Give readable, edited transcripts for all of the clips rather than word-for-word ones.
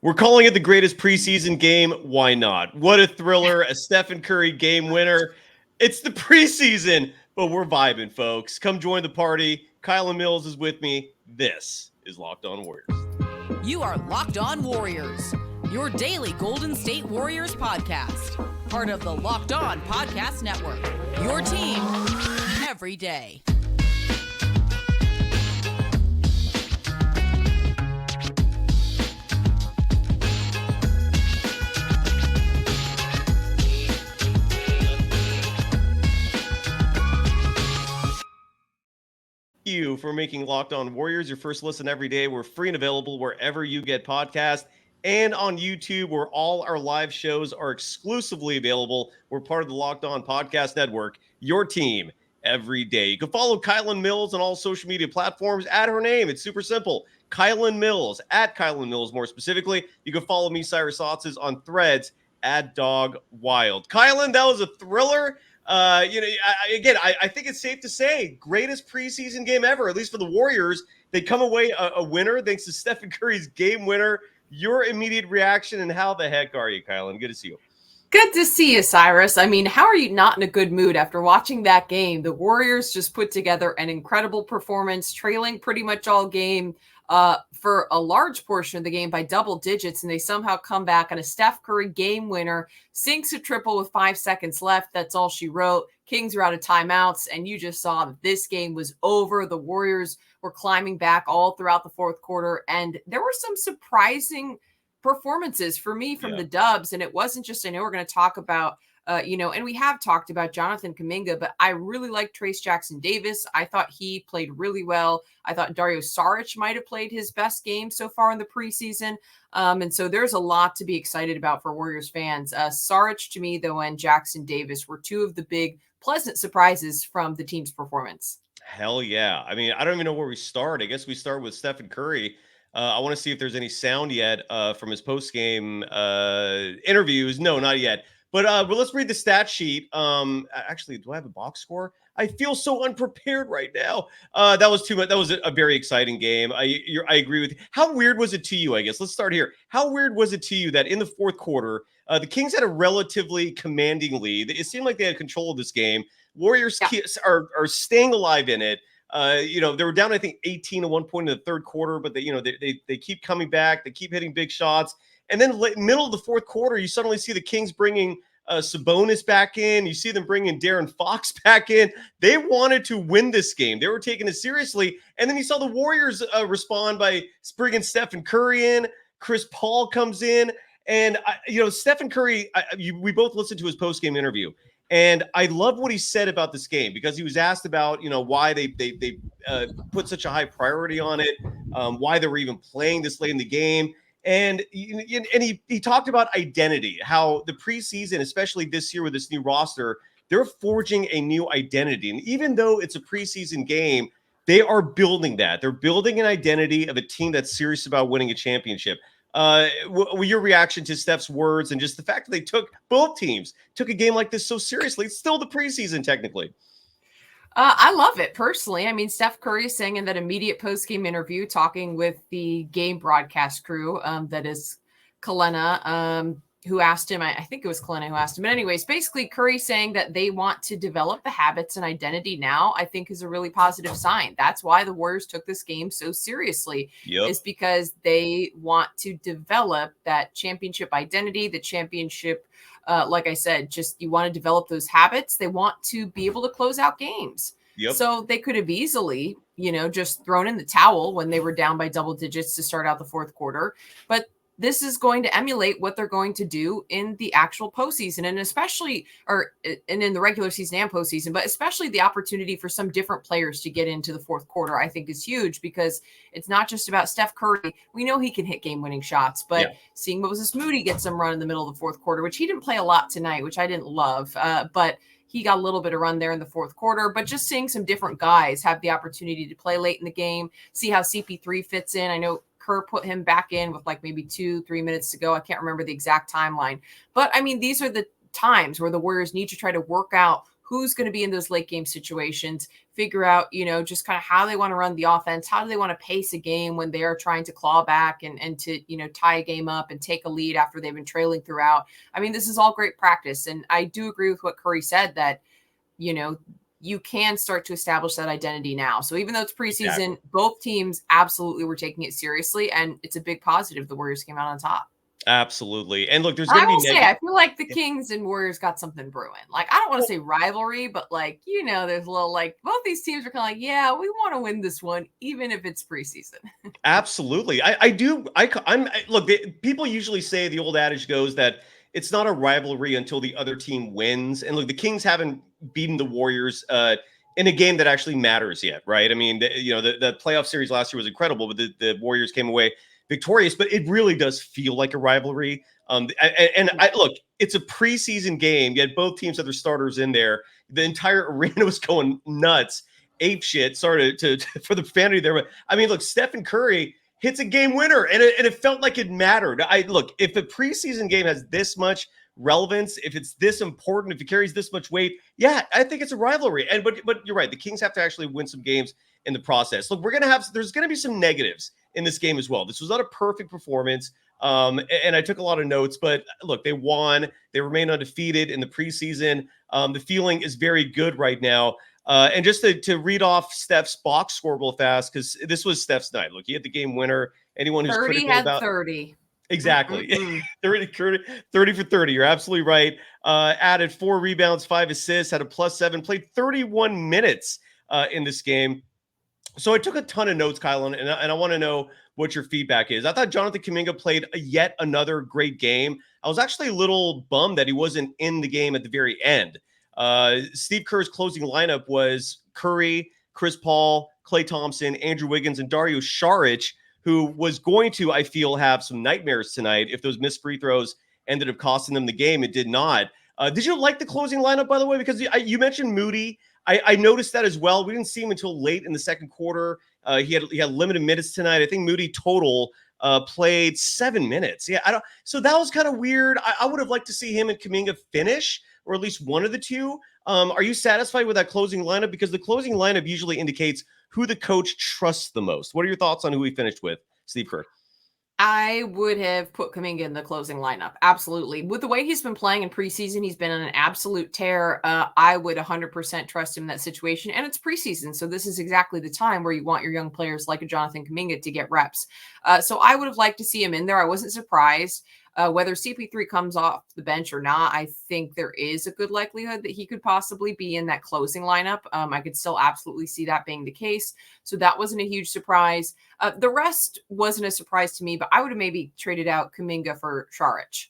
We're calling it the greatest preseason game. Why not? What a thriller, a Stephen Curry game winner. It's the preseason, but we're vibing, folks. Come join the party. Kylen Mills is with me. This is Locked On Warriors. You are Locked On Warriors, your daily Golden State Warriors podcast. Part of the Locked On Podcast Network, your team every day. You for making Locked On Warriors your first listen every day. We're free and available wherever you get podcasts and on YouTube, where all our live shows are exclusively available. We're part of the Locked On Podcast Network, your team every day. You can follow Kylen Mills on all social media platforms. Add her name. It's super simple. Kylen Mills, at Kylen Mills more specifically. You can follow me, Cyrus, Saatsaz, on Threads at Dog Wild. Kylen, that was a thriller. I think it's safe to say greatest preseason game ever, at least for the Warriors. They come away a winner thanks to Stephen Curry's game winner. Your immediate reaction, and how the heck are you, Kylen? Good to see you. Good to see you, Cyrus. I mean, how are you not in a good mood after watching that game? The Warriors just put together an incredible performance, trailing pretty much all game for a large portion of the game by double digits, and they somehow come back on a Steph Curry game winner, sinks a triple with 5 seconds left. That's all she wrote. Kings are out of timeouts, and you just saw that this game was over. The Warriors were climbing back all throughout the fourth quarter, and there were some surprising performances for me from the Dubs, and it wasn't just, I know we're going to talk about and we have talked about Jonathan Kuminga, but I really like Trayce Jackson-Davis. I thought he played really well. I thought Dario Saric might have played his best game so far in the preseason. And so there's a lot to be excited about for Warriors fans. Saric, to me, though, and Jackson-Davis were two of the big pleasant surprises from the team's performance. Hell yeah. I mean, I don't even know where we start. I guess we start with Stephen Curry. I want to see if there's any sound yet from his post-game interviews. No, not yet. But let's read the stat sheet. Actually, do I have a box score? I feel so unprepared right now. That was too much. That was a very exciting game. I agree with you. How weird was it to you, I guess? Let's start here. How weird was it to you that in the fourth quarter, the Kings had a relatively commanding lead? It seemed like they had control of this game. Warriors are staying alive in it. They were down, I think, 18 at one point in the third quarter, but they keep coming back. They keep hitting big shots. And then middle of the fourth quarter, you suddenly see the Kings bringing Sabonis back in. You see them bringing De'Aaron Fox back in. They wanted to win this game. They were taking it seriously. And then you saw the Warriors respond by bringing Stephen Curry in. Chris Paul comes in. And, Stephen Curry, we both listened to his post-game interview. And I love what he said about this game, because he was asked about, why they put such a high priority on it, why they were even playing this late in the game. And he talked about identity, how the preseason, especially this year with this new roster, they're forging a new identity. And even though it's a preseason game, they are building that. They're building an identity of a team that's serious about winning a championship. Your reaction to Steph's words and just the fact that both teams took a game like this so seriously. It's still the preseason, technically. I love it personally. I mean, Steph Curry saying in that immediate post-game interview, talking with the game broadcast crew, that is Kylen, who asked him, I think it was Kylen who asked him. But anyways, basically Curry saying that they want to develop the habits and identity now, I think is a really positive sign. That's why the Warriors took this game so seriously, is because they want to develop that championship identity, the championship. Like I said, just you want to develop those habits. They want to be able to close out games. So they could have easily, just thrown in the towel when they were down by double digits to start out the fourth quarter. But this is going to emulate what they're going to do in the actual postseason, and in the regular season and postseason, but especially the opportunity for some different players to get into the fourth quarter, I think is huge, because it's not just about Steph Curry. We know he can hit game-winning shots, but seeing Moses Moody get some run in the middle of the fourth quarter, which he didn't play a lot tonight, which I didn't love, but he got a little bit of run there in the fourth quarter. But just seeing some different guys have the opportunity to play late in the game, see how CP3 fits in. I know Kerr put him back in with like maybe 2-3 minutes to go. I can't remember the exact timeline, but I mean, these are the times where the Warriors need to try to work out who's going to be in those late game situations, figure out, just kind of how they want to run the offense. How do they want to pace a game when they are trying to claw back and to, tie a game up and take a lead after they've been trailing throughout. I mean, this is all great practice. And I do agree with what Curry said that, you can start to establish that identity now. So even though it's preseason, Exactly. both teams absolutely were taking it seriously. And it's a big positive. The Warriors came out on top. Absolutely. And look, there's going to I be will say, I feel like the Kings and Warriors got something brewing. Like, I don't want to say rivalry, but there's a little both these teams are kind of yeah, we want to win this one, even if it's preseason. Absolutely. Look, people usually say, the old adage goes that it's not a rivalry until the other team wins. And look, the Kings haven't beaten the Warriors in a game that actually matters yet, right? I mean, the playoff series last year was incredible, but the Warriors came away victorious, but it really does feel like a rivalry. Look, it's a preseason game, yet both teams have their starters in there. The entire arena was going nuts, ape shit. Sorry for the profanity there, but I mean, look, Stephen Curry hits a game winner, and it felt like it mattered. If a preseason game has this much relevance, if it's this important, if it carries this much weight, yeah, I think it's a rivalry. But you're right, the Kings have to actually win some games in the process. Look, there's gonna be some negatives in this game as well. This was not a perfect performance. And I took a lot of notes, but look, they won. They remain undefeated in the preseason. The feeling is very good right now. And just to read off Steph's box score real fast, because this was Steph's night. Look, he had the game winner. Anyone who's 30 critical had about 30. Exactly. 30 for 30. You're absolutely right. Added 4 rebounds, 5 assists, had a +7, played 31 minutes in this game. So I took a ton of notes, Kylen, and I want to know what your feedback is. I thought Jonathan Kuminga played yet another great game. I was actually a little bummed that he wasn't in the game at the very end. Steve Kerr's closing lineup was Curry, Chris Paul, Klay Thompson, Andrew Wiggins, and Dario Saric, who was going to, I feel, have some nightmares tonight if those missed free throws ended up costing them the game. It did not. Did you like the closing lineup, by the way? Because you mentioned Moody. I noticed that as well. We didn't see him until late in the second quarter. He had limited minutes tonight. I think Moody total played 7 minutes. Yeah, so that was kind of weird. I would have liked to see him and Kuminga finish, or at least one of the two. Are you satisfied with that closing lineup? Because the closing lineup usually indicates who the coach trusts the most. What are your thoughts on who he finished with, Steve Kerr? I would have put Kuminga in the closing lineup. Absolutely. With the way he's been playing in preseason, he's been on an absolute tear. I would 100% trust him in that situation. And it's preseason. So this is exactly the time where you want your young players like a Jonathan Kuminga to get reps. So I would have liked to see him in there. I wasn't surprised. Whether CP3 comes off the bench or not, I think there is a good likelihood that he could possibly be in that closing lineup. I could still absolutely see that being the case. So that wasn't a huge surprise. The rest wasn't a surprise to me, but I would have maybe traded out Kuminga for Saric.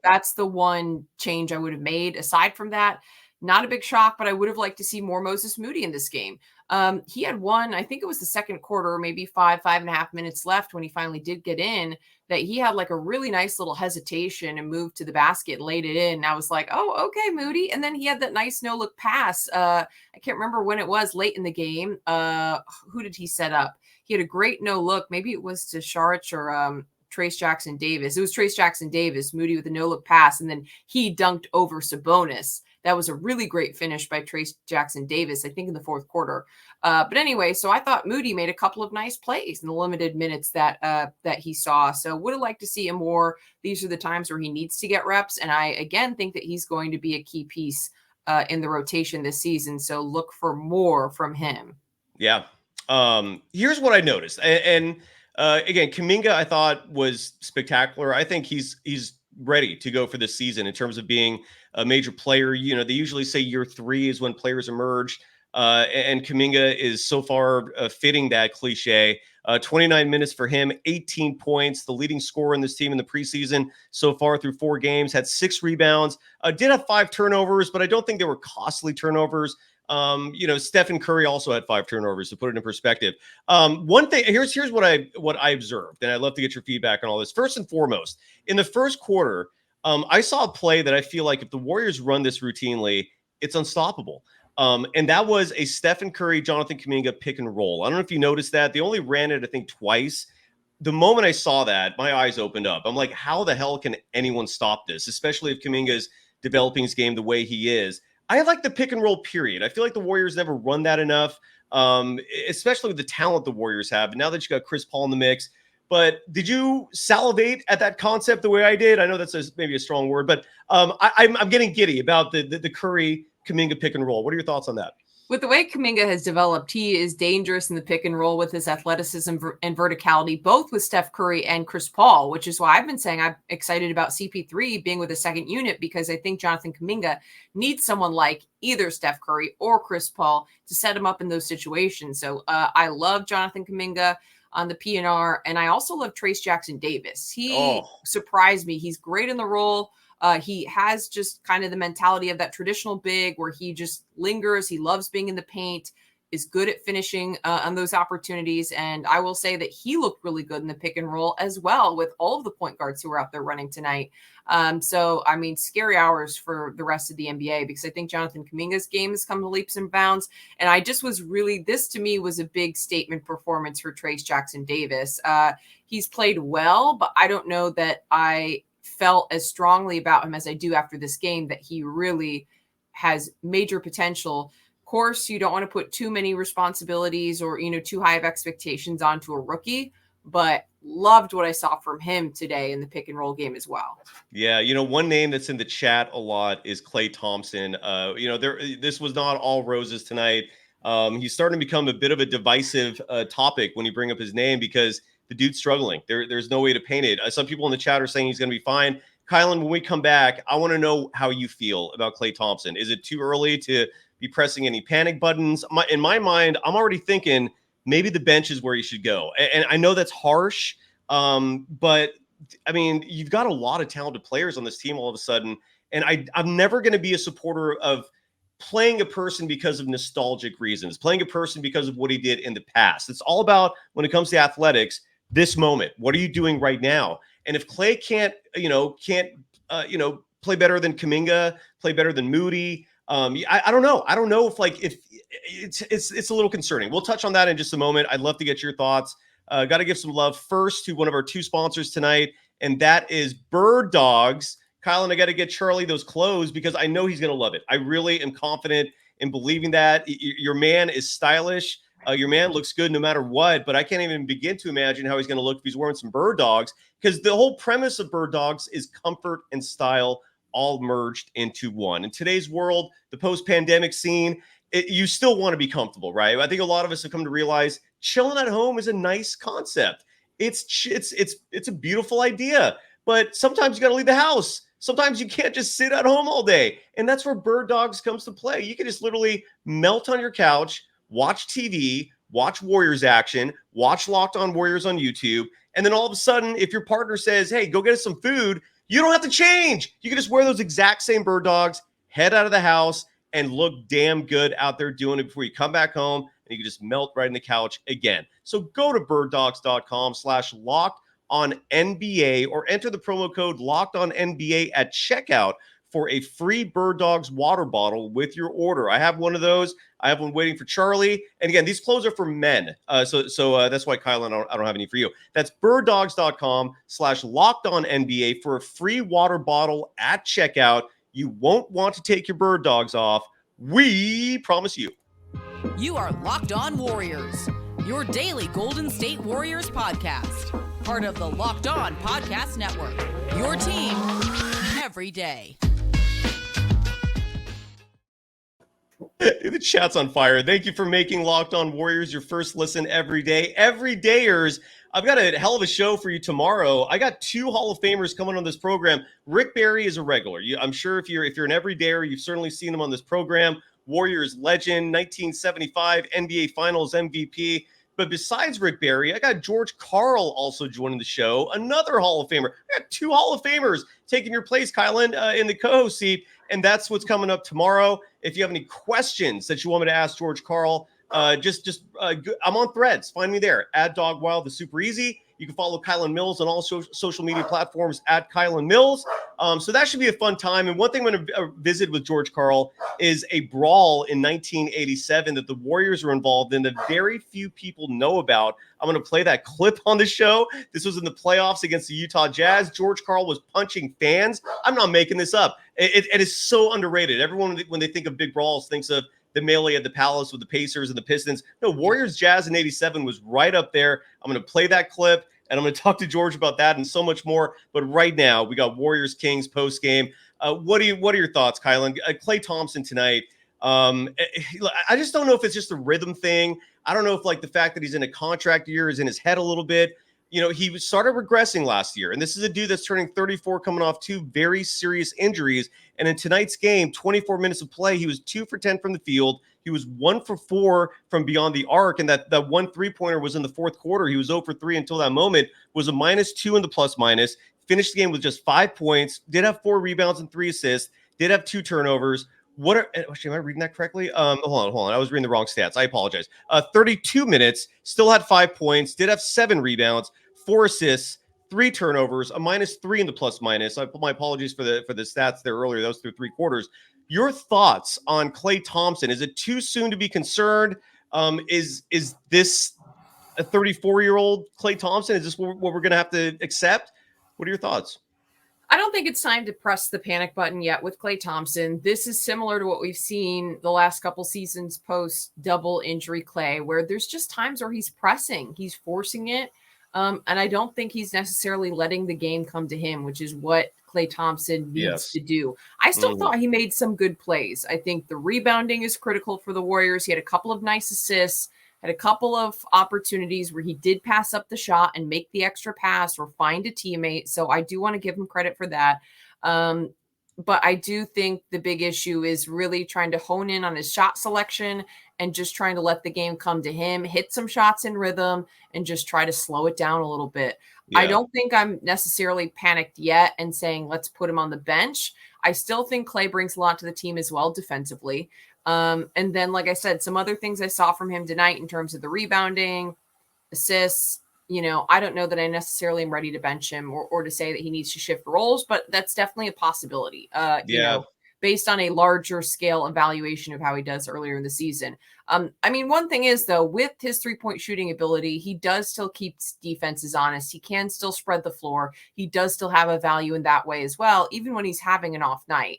That's the one change I would have made. Aside from that, not a big shock, but I would have liked to see more Moses Moody in this game. He had one, I think it was the second quarter, maybe 5.5 minutes left when he finally did get in, that he had like a really nice little hesitation and moved to the basket and laid it in. And I was like, oh, okay, Moody. And then he had that nice no-look pass. I can't remember when it was late in the game. Who did he set up? He had a great no-look. Maybe it was to Saric or Trace Jackson Davis. It was Trace Jackson Davis, Moody with a no-look pass, and then he dunked over Sabonis. That was a really great finish by Trace Jackson Davis, I think in the fourth quarter. But anyway, so I thought Moody made a couple of nice plays in the limited minutes that he saw. So would have liked to see him more. These are the times where he needs to get reps. And I, again, think that he's going to be a key piece in the rotation this season. So look for more from him. Yeah. Here's what I noticed. And again, Kuminga, I thought, was spectacular. I think he's ready to go for this season in terms of being a major player. You know, they usually say year 3 is when players emerge. And Kuminga is so far fitting that cliche. 29 minutes for him, 18 points, the leading scorer in this team in the preseason so far through 4 games, had 6 rebounds, did have 5 turnovers, but I don't think they were costly turnovers. Stephen Curry also had 5 turnovers, to put it in perspective. One thing, here's what I observed, and I'd love to get your feedback on all this. First and foremost, in the first quarter, I saw a play that I feel like if the Warriors run this routinely, it's unstoppable. And that was a Stephen Curry, Jonathan Kuminga pick and roll. I don't know if you noticed that. They only ran it, I think, twice. The moment I saw that, my eyes opened up. I'm like, how the hell can anyone stop this? Especially if Kuminga is developing his game the way he is. I like the pick and roll period. I feel like the Warriors never run that enough, especially with the talent the Warriors have. And now that you got Chris Paul in the mix, but did you salivate at that concept the way I did? I know that's maybe a strong word, but I'm getting giddy about the Curry Kuminga pick and roll. What are your thoughts on that? With the way Kuminga has developed, he is dangerous in the pick and roll with his athleticism and verticality, both with Steph Curry and Chris Paul, which is why I've been saying I'm excited about CP3 being with a second unit, because I think Jonathan Kuminga needs someone like either Steph Curry or Chris Paul to set him up in those situations. So I love Jonathan Kuminga on the PNR, and I also love Trayce Jackson-Davis. He surprised me. He's great in the role. He has just kind of the mentality of that traditional big where he just lingers. He loves being in the paint, is good at finishing on those opportunities. And I will say that he looked really good in the pick and roll as well with all of the point guards who were out there running tonight. So, I mean, scary hours for the rest of the NBA, because I think Jonathan Kuminga's game has come to leaps and bounds. And I just was really, this to me was a big statement performance for Trayce Jackson-Davis. He's played well, but I don't know that I felt as strongly about him as I do after this game, that he really has major potential. Of course, you don't want to put too many responsibilities or, too high of expectations onto a rookie, but loved what I saw from him today in the pick and roll game as well. Yeah, one name that's in the chat a lot is Klay Thompson. This was not all roses tonight. He's starting to become a bit of a divisive topic when you bring up his name, because the dude's struggling. There's no way to paint it. Some people in the chat are saying he's going to be fine. Kylen, when we come back, I want to know how you feel about Klay Thompson. Is it too early to be pressing any panic buttons? In my mind, I'm already thinking maybe the bench is where he should go. And I know that's harsh, but I mean, you've got a lot of talented players on this team all of a sudden. And I'm never going to be a supporter of playing a person because of nostalgic reasons, playing a person because of what he did in the past. It's all about, when it comes to athletics, this moment. What are you doing right now? And if Klay can't play better than Kuminga, play better than Moody, I don't know. I don't know if it's a little concerning. We'll touch on that in just a moment. I'd love to get your thoughts. Got to give some love first to one of our two sponsors tonight, and that is Birddogs. Kylen, I got to get Charlie those clothes because I know he's going to love it. I really am confident in believing that. Your man is stylish. Your man looks good no matter what, but I can't even begin to imagine how he's going to look if he's wearing some Birddogs, because the whole premise of Birddogs is comfort and style all merged into one. In today's world, the post-pandemic scene, you still want to be comfortable, right? I think a lot of us have come to realize chilling at home is a nice concept. It's a beautiful idea, but sometimes you got to leave the house. Sometimes you can't just sit at home all day, and that's where Birddogs comes to play. You can just literally melt on your couch, watch TV, watch Warriors action, watch Locked On Warriors on YouTube, and then all of a sudden, if your partner says, hey, go get us some food, you don't have to change. You can just wear those exact same Birddogs, head out of the house, and look damn good out there doing it before you come back home, and you can just melt right in the couch again. So go to birddogs.com/LockedOnNBA or enter the promo code LockedOnNBA at checkout for a free Birddogs water bottle with your order. I have one of those. I have one waiting for Charlie. And again, these clothes are for men. So that's why, Kylen, I don't have any for you. That's birddogs.com/LockedOnNBA for a free water bottle at checkout. You won't want to take your Birddogs off. We promise you. You are Locked On Warriors, your daily Golden State Warriors podcast. Part of the Locked On Podcast Network, your team every day. The chat's on fire. Thank you for making Locked On Warriors your first listen every day. Everydayers, I've got a hell of a show for you tomorrow. I got two Hall of Famers coming on this program. Rick Barry is a regular. I'm sure if you're an everydayer, you've certainly seen him on this program. Warriors legend, 1975 NBA Finals MVP. But besides Rick Barry, I got George Karl also joining the show, another Hall of Famer. I got two Hall of Famers taking your place, Kylen, in the co-host seat, and that's what's coming up tomorrow. If you have any questions that you want me to ask George Karl, I'm on Threads. Find me there, @DogWild. It's super easy. You can follow Kylen Mills on all social media platforms at Kylen Mills. So that should be a fun time. And one thing I'm going to visit with George Karl is a brawl in 1987 that the Warriors were involved in that very few people know about. I'm going to play that clip on the show. This was in the playoffs against the Utah Jazz. George Karl was punching fans. I'm not making this up. It is so underrated. Everyone, when they think of big brawls, thinks of the melee at the Palace with the Pacers and the Pistons. No, Warriors Jazz in 87 was right up there. I'm going to play that clip, and I'm going to talk to George about that and so much more. But right now, we got Warriors Kings post game. What are your thoughts, Kylen? Klay Thompson tonight. I just don't know if it's just a rhythm thing. I don't know if like the fact that he's in a contract year is in his head a little bit. You know, he started regressing last year, and this is a dude that's turning 34, coming off 2 very serious injuries. And in tonight's game, 24 minutes of play, he was 2 for 10 from the field. He was 1 for 4 from beyond the arc, and that one 3-pointer was in the fourth quarter. He was 0 for 3 until that moment, was a -2 in the plus-minus, finished the game with just 5 points, did have 4 rebounds and 3 assists, did have 2 turnovers. Actually, am I reading that correctly? Hold on. I was reading the wrong stats. I apologize. 32 minutes, still had 5 points, did have 7 rebounds, 4 assists, 3 turnovers, a -3 in the plus-minus. My apologies for the stats there earlier. That was through 3 quarters. Your thoughts on Klay Thompson? Is it too soon to be concerned? Is this a 34-year-old Klay Thompson? Is this what we're going to have to accept? What are your thoughts? I don't think it's time to press the panic button yet with Klay Thompson. This is similar to what we've seen the last couple seasons post double injury Klay, where there's just times where he's pressing, he's forcing it. And I don't think he's necessarily letting the game come to him, which is what Klay Thompson needs to do. I still thought he made some good plays. I think the rebounding is critical for the Warriors. He had a couple of nice assists, had a couple of opportunities where he did pass up the shot and make the extra pass or find a teammate. So I do want to give him credit for that. But I do think the big issue is really trying to hone in on his shot selection and just trying to let the game come to him, hit some shots in rhythm, and just try to slow it down a little bit. Yeah. I don't think I'm necessarily panicked yet and saying, let's put him on the bench. I still think Klay brings a lot to the team as well defensively. And then, like I said, some other things I saw from him tonight in terms of the rebounding, assists. You know, I don't know that I necessarily am ready to bench him or to say that he needs to shift roles, but that's definitely a possibility, you know, based on a larger scale evaluation of how he does earlier in the season. I mean, one thing is, though, with his 3-point shooting ability, he does still keep defenses honest. He can still spread the floor. He does still have a value in that way as well, even when he's having an off night.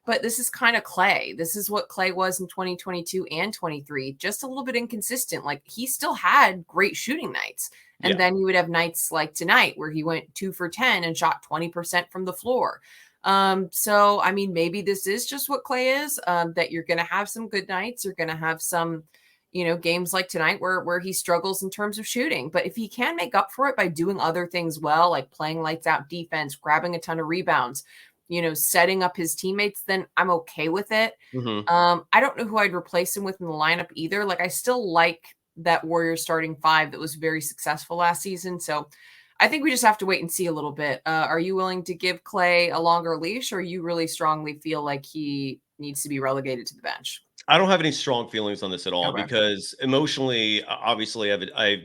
But this is kind of Klay. This is what Klay was in 2022 and 23, just a little bit inconsistent. Like, he still had great shooting nights. And then he would have nights like tonight where he went 2 for 10 and shot 20% from the floor. So, I mean, maybe this is just what Klay is, that you're going to have some good nights. You're going to have some, you know, games like tonight where he struggles in terms of shooting. But if he can make up for it by doing other things well, like playing lights out defense, grabbing a ton of rebounds, you know, setting up his teammates, then I'm okay with it. I don't know who I'd replace him with in the lineup either. Like, I still like that Warriors starting 5 that was very successful last season. So I think we just have to wait and see a little bit. Are you willing to give Klay a longer leash, or you really strongly feel like he needs to be relegated to the bench? I don't have any strong feelings on this at all because emotionally, obviously, I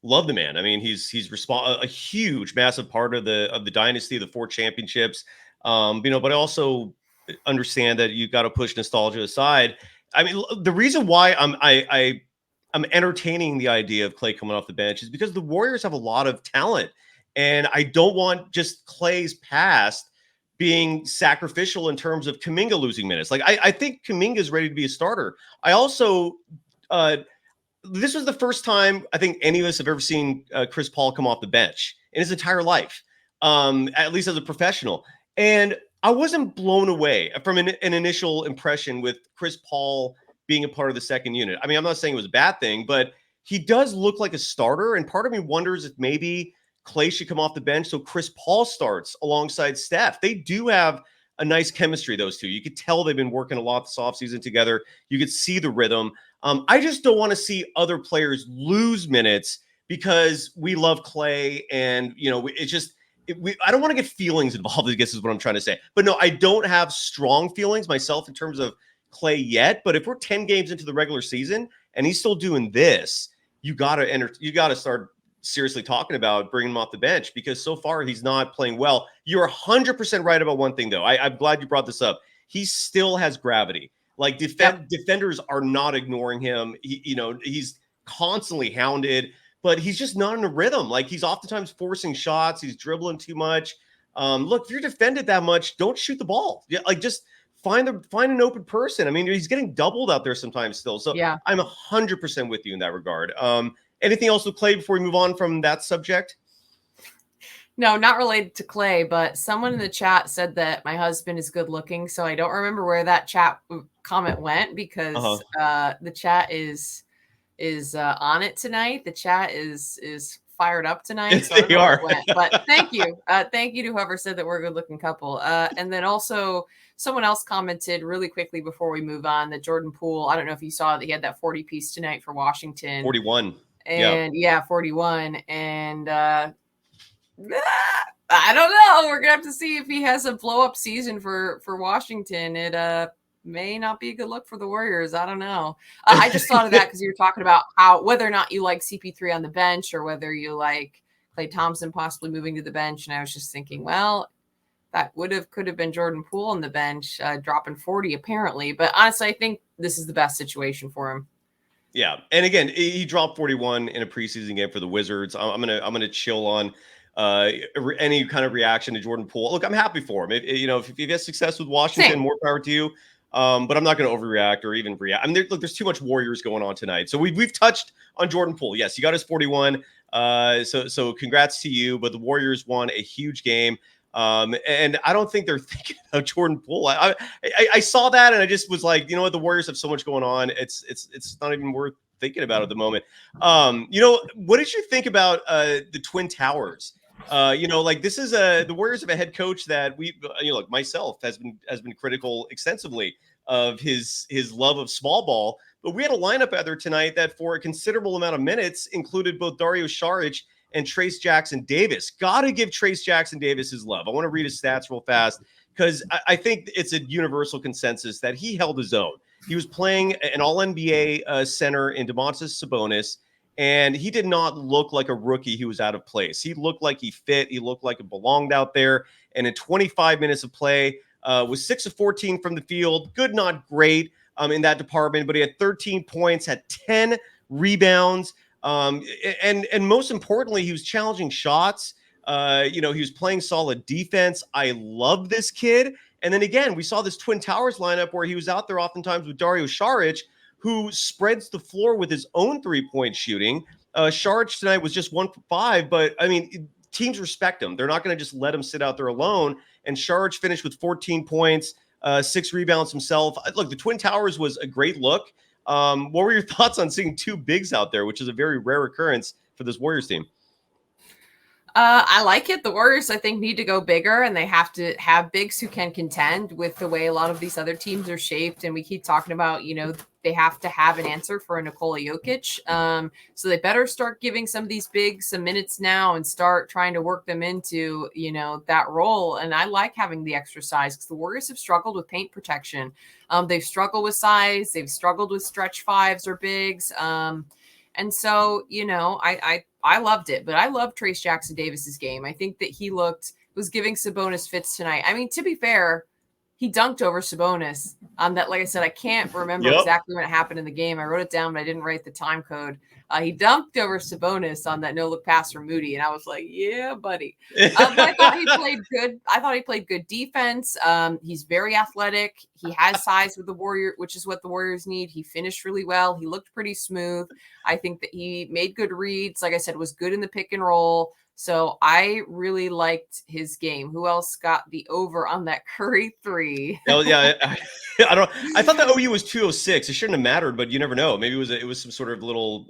love the man. I mean, he's a huge, massive part of the dynasty, the 4 championships. You know, but I also understand that you got to push nostalgia aside. I mean, the reason why I'm entertaining the idea of Klay coming off the bench is because the Warriors have a lot of talent, and I don't want just Klay's past being sacrificial in terms of Kuminga losing minutes. Like, I think Kuminga is ready to be a starter. I also, this was the first time I think any of us have ever seen Chris Paul come off the bench in his entire life, at least as a professional. And I wasn't blown away from an initial impression with Chris Paul being a part of the second unit. I mean, I'm not saying it was a bad thing, but he does look like a starter. And part of me wonders if maybe Klay should come off the bench so Chris Paul starts alongside Steph. They do have a nice chemistry, those two. You could tell they've been working a lot this offseason together. You could see the rhythm. I just don't want to see other players lose minutes because we love Klay, and, you know, it's just, I don't want to get feelings involved, I guess is what I'm trying to say. But no, I don't have strong feelings myself in terms of Klay yet. But if we're 10 games into the regular season and he's still doing this, you gotta start seriously talking about bringing him off the bench because so far he's not playing well. You're 100% right about one thing, though. I'm glad you brought this up. He still has gravity. Like defenders are not ignoring him. He's constantly hounded, but he's just not in a rhythm. Like he's oftentimes forcing shots. He's dribbling too much. Look, if you're defended that much, don't shoot the ball. Yeah, like just find an open person. I mean, he's getting doubled out there sometimes still. So Yeah. I'm 100% with you in that regard. Anything else with Clay before we move on from that subject? No, not related to Clay, but someone in the chat said that my husband is good looking. So I don't remember where that chat comment went because the chat is on it tonight. The chat is fired up tonight. So I don't know where it went, but thank you. Thank you to whoever said that we're a good looking couple. And then also someone else commented really quickly before we move on that Jordan Poole, I don't know if you saw that he had that 40 piece tonight for Washington. 41. And 41. And I don't know. We're gonna have to see if he has a blow up season for Washington. It may not be a good look for the Warriors. I don't know. I just thought of that because you were talking about whether or not you like CP3 on the bench or whether you like Klay Thompson possibly moving to the bench. And I was just thinking, well, that could have been Jordan Poole on the bench dropping 40 apparently. But honestly, I think this is the best situation for him. Yeah, and again, he dropped 41 in a preseason game for the Wizards. I'm gonna chill on any kind of reaction to Jordan Poole. Look, I'm happy for him. If he has success with Washington, more power to you. But I'm not going to overreact or even react. I mean, there's too much Warriors going on tonight. So we've touched on Jordan Poole. Yes, he got his 41. So congrats to you. But the Warriors won a huge game. And I don't think they're thinking about Jordan Poole. I saw that and I just was like, you know what? The Warriors have so much going on. It's not even worth thinking about at the moment. What did you think about the Twin Towers? This is the Warriors have a head coach that myself has been critical extensively of his love of small ball. But we had a lineup out there tonight that for a considerable amount of minutes included both Dario Saric and Trayce Jackson-Davis. Got to give Trayce Jackson-Davis his love. I want to read his stats real fast because I think it's a universal consensus that he held his own. He was playing an All-NBA center in Domantas Sabonis, and he did not look like a rookie who was out of place. He looked like he fit. He looked like it belonged out there. And in 25 minutes of play, was 6 of 14 from the field. Good, not great in that department, but he had 13 points, had 10 rebounds. And most importantly, he was challenging shots. He was playing solid defense. I love this kid. And then again, we saw this Twin Towers lineup where he was out there oftentimes with Dario Saric, who spreads the floor with his own three-point shooting. Saric tonight was just 1 for 5, but I mean, teams respect him. They're not going to just let him sit out there alone. And Saric finished with 14 points, 6 rebounds himself. Look, the Twin Towers was a great look. What were your thoughts on seeing two bigs out there, which is a very rare occurrence for this Warriors team? I like it. The Warriors, I think, need to go bigger, and they have to have bigs who can contend with the way a lot of these other teams are shaped. And we keep talking about, they have to have an answer for a Nikola Jokic. So they better start giving some of these bigs some minutes now and start trying to work them into, that role. And I like having the extra size because the Warriors have struggled with paint protection. They've struggled with size. They've struggled with stretch fives or bigs. And so, I loved it, but I love Trayce Jackson-Davis's game. I think that he was giving Sabonis fits tonight. I mean, to be fair, he dunked over Sabonis. That, like I said, I can't remember exactly when it happened in the game. I wrote it down, but I didn't write the time code. He dunked over Sabonis on that no-look pass from Moody, and I was like, yeah, buddy. But I thought he played good. I thought he played good defense. He's very athletic. He has size with the Warrior, which is what the Warriors need. He finished really well. He looked pretty smooth. I think that he made good reads. Like I said, was good in the pick and roll. So I really liked his game. Who else got the over on that Curry 3? Oh yeah, I thought the OU was 206. It shouldn't have mattered, but you never know. Maybe it was some sort of little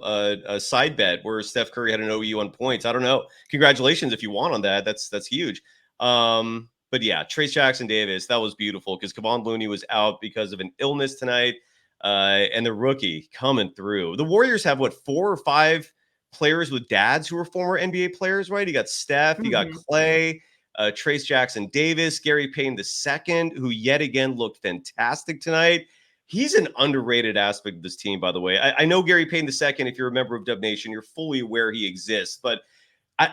side bet where Steph Curry had an OU on points. I don't know. Congratulations if you won on that. That's huge. But yeah, Trayce Jackson-Davis, that was beautiful because Kevon Looney was out because of an illness tonight, and the rookie coming through. The Warriors have 4 or 5 players with dads who are former NBA players, right? You got Steph, you got Clay, Trayce Jackson-Davis, Gary Payton II, who yet again looked fantastic tonight. He's an underrated aspect of this team, by the way. I know Gary Payne II, if you're a member of Dub Nation, you're fully aware he exists, but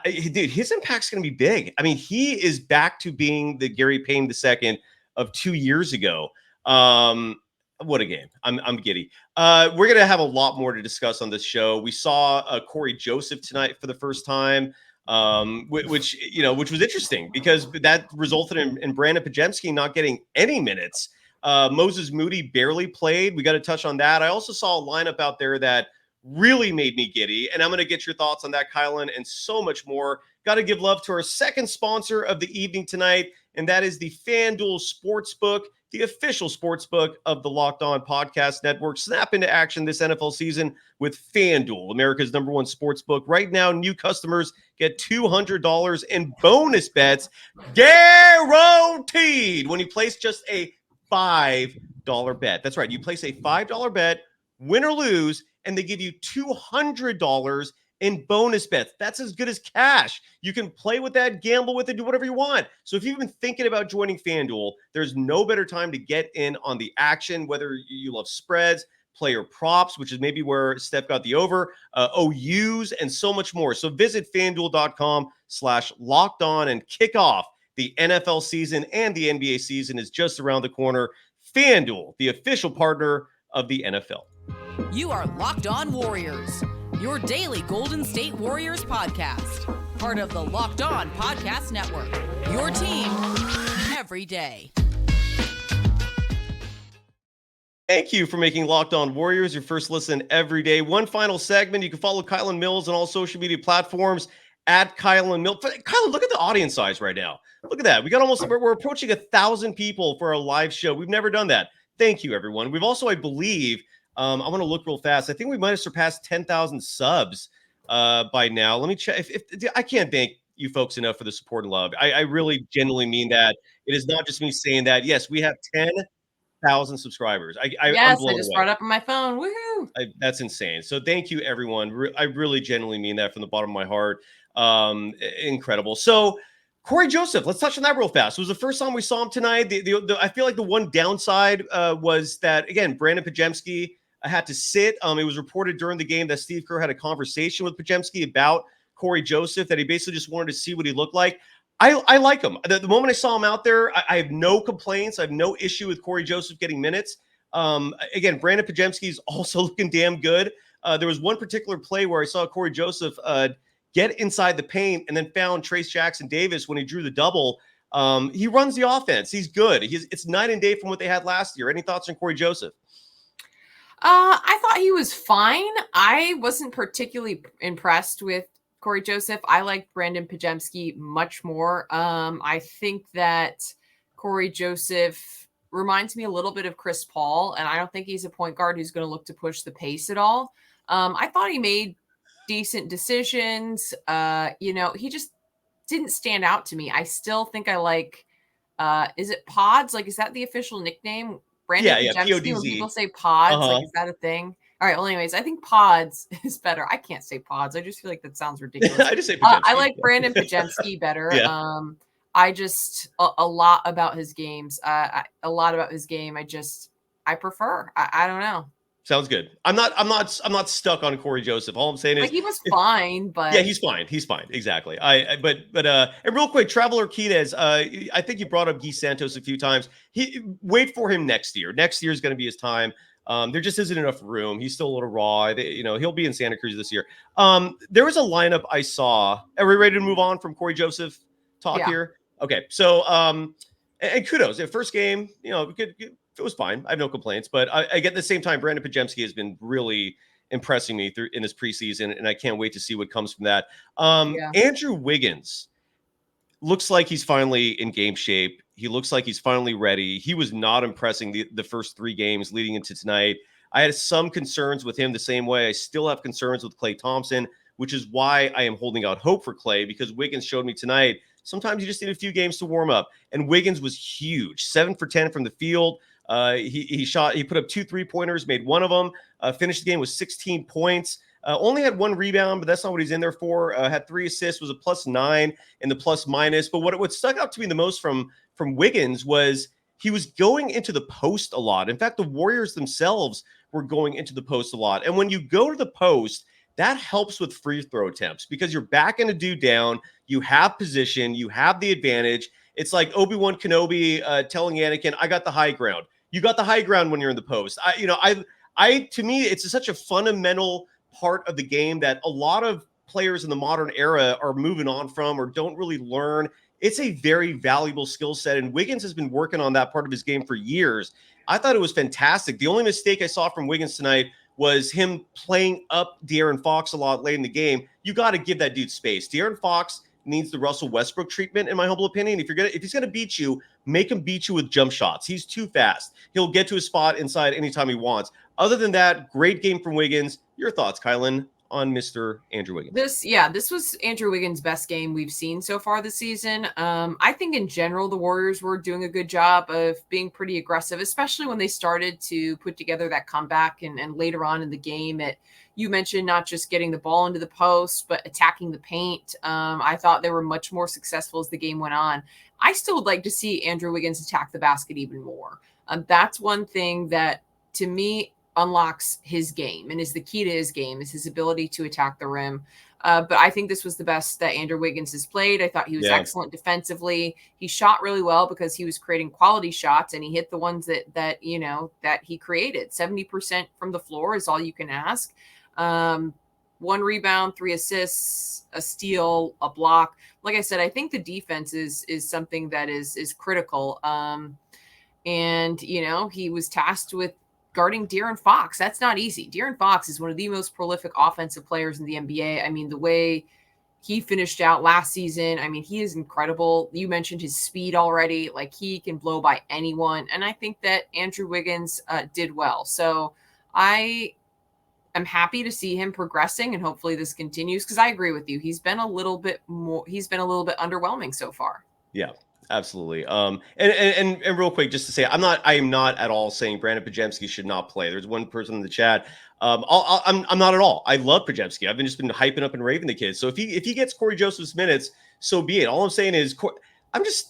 dude, his impact's going to be big. I mean, he is back to being the Gary Payne II of 2 years ago. What a game. I'm giddy. We're going to have a lot more to discuss on this show. We saw Corey Joseph tonight for the first time, which was interesting because that resulted in Brandon Pajemski not getting any minutes. Moses Moody barely played. We got to touch on that. I also saw a lineup out there that really made me giddy, and I'm going to get your thoughts on that, Kylen, and so much more. Got to give love to our second sponsor of the evening tonight, and that is the FanDuel Sportsbook, the official sportsbook of the Locked On Podcast Network. Snap into action this NFL season with FanDuel, America's #1 sportsbook. Right now, new customers get $200 in bonus bets guaranteed when you place just a $5 bet. That's right. You place a $5 bet, win or lose, and they give you $200 in bonus bets. That's as good as cash. You can play with that, gamble with it, do whatever you want. So if you've been thinking about joining FanDuel, there's no better time to get in on the action, whether you love spreads, player props, which is maybe where Steph got the over, OUs, and so much more. So visit FanDuel.com/lockedon and kick off. The NFL season and the NBA season is just around the corner. FanDuel, the official partner of the NFL. You are Locked On Warriors, your daily Golden State Warriors podcast. Part of the Locked On Podcast Network, your team every day. Thank you for making Locked On Warriors your first listen every day. One final segment. You can follow Kylen Mills on all social media platforms at Kylen Mills. Kylen, look at the audience size right now. Look at that. We're approaching 1,000 people for our live show. We've never done that. Thank you, everyone. We've also, I believe, I want to look real fast. I think we might have surpassed 10,000 subs by now. Let me check. If I can't thank you folks enough for the support and love. I really genuinely mean that. It is not just me saying that. Yes, we have 10,000 subscribers. I'm blown I just away. brought it up on my phone. Woohoo! That's insane. So thank you, everyone. I really genuinely mean that from the bottom of my heart. Incredible. So Corey Joseph, let's touch on that real fast. It was the first time we saw him tonight. I feel like the one downside was that, again, Brandon Pajemski had to sit. It was reported during the game that Steve Kerr had a conversation with Pajemski about Corey Joseph, that he basically just wanted to see what he looked like. I like him. The moment I saw him out there, I have no complaints. I have no issue with Corey Joseph getting minutes. Again, Brandon Pajemski is also looking damn good. There was one particular play where I saw Corey Joseph get inside the paint and then found Trace Jackson Davis when he drew the double. He runs the offense. He's good. It's night and day from what they had last year. Any thoughts on Corey Joseph? I thought he was fine. I wasn't particularly impressed with Corey Joseph. I like Brandon Pajemski much more. I think that Corey Joseph reminds me a little bit of Chris Paul, and I don't think he's a point guard who's going to look to push the pace at all. I thought he made decent decisions. He just didn't stand out to me. I still think I like, is it Pods? Like, is that the official nickname? Brandon Pajemski, when people say Pods, like, is that a thing? All right. Well, anyways, I think Pods is better. I can't say Pods. I just feel like that sounds ridiculous. I just say Pajemski. I like Brandon Pajemski better. Yeah. I just a lot about his games. I prefer. I don't know. Sounds good. I'm not stuck on Corey Joseph. All I'm saying is, like, he was fine, but yeah, he's fine. He's fine. Exactly. And real quick, Traveler Quinez, I think you brought up Guy Santos a few times. Wait for him next year. Next year is going to be his time. There just isn't enough room. He's still a little raw. He'll be in Santa Cruz this year. There was a lineup I saw. Are we ready to move on from Corey Joseph talk here? Okay. So, and kudos. The first game, it was fine. I have no complaints. But I get at the same time, Brandon Pajemski has been really impressing me in this preseason, and I can't wait to see what comes from that. Andrew Wiggins looks like he's finally in game shape. He looks like he's finally ready. He was not impressing the first 3 games leading into tonight. I had some concerns with him the same way I still have concerns with Klay Thompson, which is why I am holding out hope for Klay, because Wiggins showed me tonight sometimes you just need a few games to warm up. And Wiggins was huge, 7 for 10 from the field. He put up 2 3-pointers, made one of them, finished the game with 16 points. Only had 1 rebound, but that's not what he's in there for. Had 3 assists, was a +9 in the plus minus. But what stuck out to me the most from Wiggins was he was going into the post a lot. In fact, the Warriors themselves were going into the post a lot. And when you go to the post, that helps with free throw attempts because you're backing a dude down. You have position. You have the advantage. It's like Obi-Wan Kenobi telling Anakin, I got the high ground. You got the high ground when you're in the post. To me, it's such a fundamental part of the game that a lot of players in the modern era are moving on from or don't really learn. It's a very valuable skill set, and Wiggins has been working on that part of his game for years. I thought it was fantastic. The only mistake I saw from Wiggins tonight was him playing up De'Aaron Fox a lot late in the game. You got to give that dude space. De'Aaron Fox needs the Russell Westbrook treatment, in my humble opinion. If he's gonna beat you, make him beat you with jump shots. He's too fast. He'll get to his spot inside anytime he wants. Other than that, great game from Wiggins. Your thoughts, Kylen, on Mr. Andrew Wiggins? This was Andrew Wiggins' best game we've seen so far this season. I think in general, the Warriors were doing a good job of being pretty aggressive, especially when they started to put together that comeback and later on in the game. You mentioned not just getting the ball into the post, but attacking the paint. I thought they were much more successful as the game went on. I still would like to see Andrew Wiggins attack the basket even more. That's one thing that, to me, unlocks his game and is the key to his game, is his ability to attack the rim. But I think this was the best that Andrew Wiggins has played. I thought he was excellent defensively. He shot really well because he was creating quality shots, and he hit the ones that he created. 70% from the floor is all you can ask. 1 rebound, 3 assists, a steal, a block. Like I said, I think the defense is something that is critical. And he was tasked with guarding De'Aaron Fox. That's not easy. De'Aaron Fox is one of the most prolific offensive players in the NBA. I mean, the way he finished out last season, I mean, he is incredible. You mentioned his speed already. Like, he can blow by anyone. And I think that Andrew Wiggins did well. So I'm happy to see him progressing, and hopefully this continues, because I agree with you. He's been a little bit underwhelming so far. Yeah, absolutely. And real quick, just to say, I am not at all saying Brandon Podziemski should not play. There's one person in the chat. I'm not at all. I love Podziemski. I've just been hyping up and raving the kid. So if he gets Corey Joseph's minutes, so be it. All I'm saying is,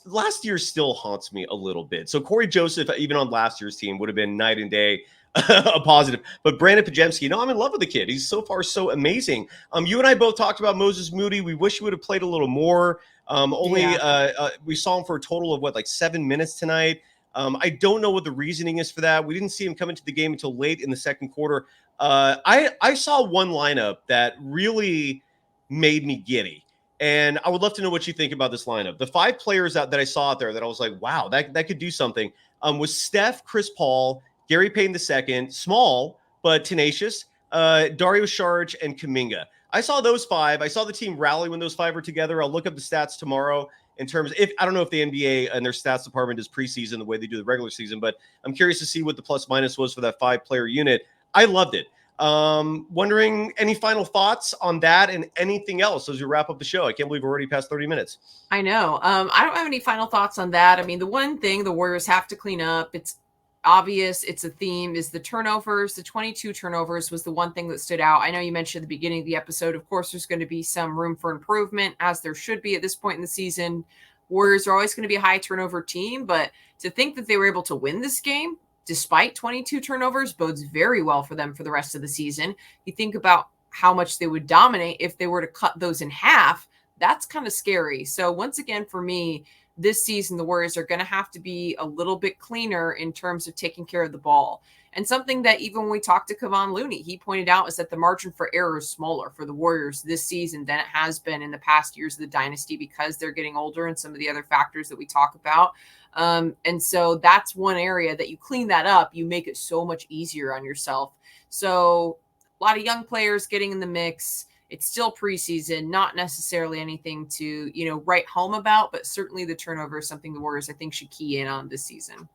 last year still haunts me a little bit. So Corey Joseph, even on last year's team, would have been night and day a positive. But Brandon Podziemski, I'm in love with the kid. He's so far so amazing. You and I both talked about Moses Moody. We wish he would have played a little more. We saw him for a total of 7 minutes tonight. I don't know what the reasoning is for that. We didn't see him come into the game until late in the second quarter. I saw one lineup that really made me giddy, and I would love to know what you think about this lineup. The 5 players that I saw out there that I was like, wow, that could do something, was Steph, Chris Paul, Gary Payton II, small but tenacious, Dario Saric, and Kuminga. I saw those 5. I saw the team rally when those 5 were together. I'll look up the stats tomorrow in terms of, I don't know if the NBA and their stats department does preseason the way they do the regular season, but I'm curious to see what the plus minus was for that 5-player unit. I loved it. Wondering any final thoughts on that and anything else as we wrap up the show. I can't believe we're already past 30 minutes. I know. I don't have any final thoughts on that. I mean, the one thing the Warriors have to clean up, it's obvious, it's a theme, is the turnovers. The 22 turnovers was the one thing that stood out. I know you mentioned at the beginning of the episode, of course, there's going to be some room for improvement, as there should be at this point in the season. Warriors are always going to be a high turnover team, but to think that they were able to win this game despite 22 turnovers bodes very well for them for the rest of the season. You think about how much they would dominate if they were to cut those in half. That's kind of scary. So once again, for me, this season, the Warriors are going to have to be a little bit cleaner in terms of taking care of the ball. And something that even when we talked to Kevon Looney, he pointed out is that the margin for error is smaller for the Warriors this season than it has been in the past years of the dynasty, because they're getting older and some of the other factors that we talk about. And so that's one area that you clean that up, you make it so much easier on yourself. So a lot of young players getting in the mix. It's still preseason, not necessarily anything to, write home about, but certainly the turnover is something the Warriors, I think, should key in on this season.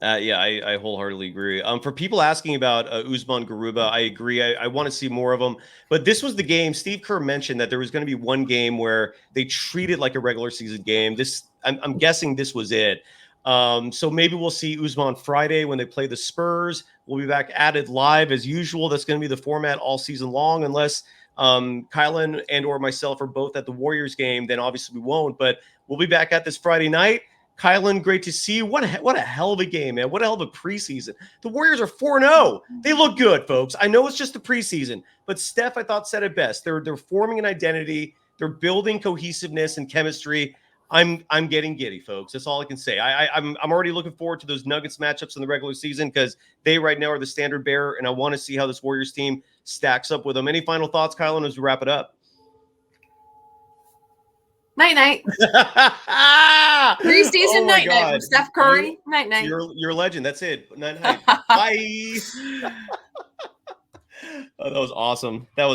I wholeheartedly agree. For people asking about Usman Garuba, I agree. I want to see more of them. But this was the game. Steve Kerr mentioned that there was going to be one game where they treat it like a regular season game. I'm guessing this was it. So maybe we'll see Usman Friday when they play the Spurs. We'll be back at it live as usual. That's going to be the format all season long, unless Kylen and or myself are both at the Warriors game, then obviously we won't. But we'll be back at this Friday night. Kylen, great to see you. What a hell of a game, man. What a hell of a preseason. The Warriors are 4-0. They look good, folks. I know it's just the preseason, but Steph, I thought, said it best. They're forming an identity. They're building cohesiveness and chemistry. I'm getting giddy, folks. That's all I can say. I'm already looking forward to those Nuggets matchups in the regular season because they right now are the standard bearer, and I want to see how this Warriors team stacks up with them. Any final thoughts, Kylen, as we wrap it up? Night-night. Preseason night-night from Steph Curry. Night-night. You're a legend. That's it. Night-night. Bye. Oh, that was awesome. That was